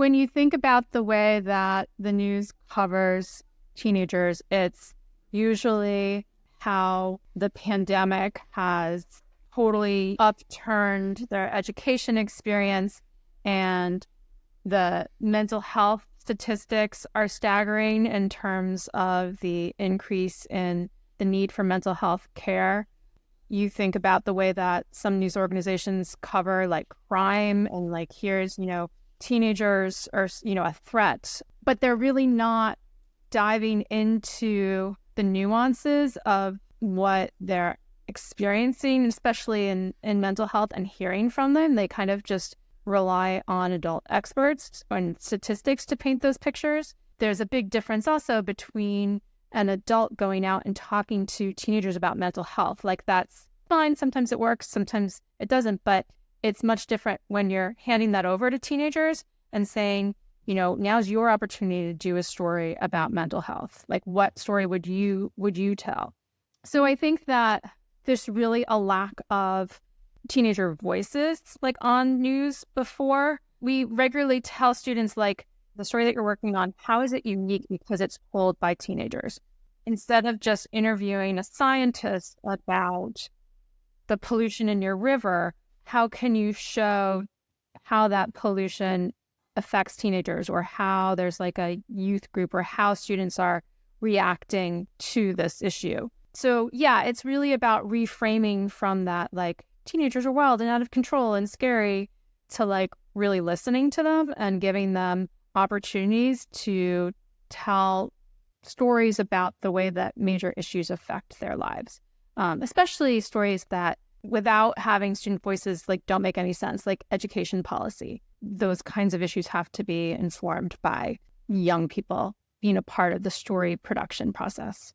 When you think about the way that the news covers teenagers, it's usually how the pandemic has totally upturned their education experience, and the mental health statistics are staggering in terms of the increase in the need for mental health care. You think about the way that some news organizations cover like crime and like here's, teenagers are, a threat, but they're really not diving into the nuances of what they're experiencing, especially in mental health, and hearing from them. They kind of just rely on adult experts and statistics to paint those pictures. There's a big difference also between an adult going out and talking to teenagers about mental health. Like, that's fine. Sometimes it works, sometimes it doesn't, but it's much different when you're handing that over to teenagers and saying, now's your opportunity to do a story about mental health. Like, what story would you tell? So I think that there's really a lack of teenager voices like on news before. We regularly tell students, like, the story that you're working on, how is it unique because it's told by teenagers? Instead of just interviewing a scientist about the pollution in your river, how can you show how that pollution affects teenagers, or how there's like a youth group, or how students are reacting to this issue? So yeah, it's really about reframing from that, like, teenagers are wild and out of control and scary, to like really listening to them and giving them opportunities to tell stories about the way that major issues affect their lives, especially stories that, without having student voices, like, don't make any sense, like education policy. Those kinds of issues have to be informed by young people being a part of the story production process.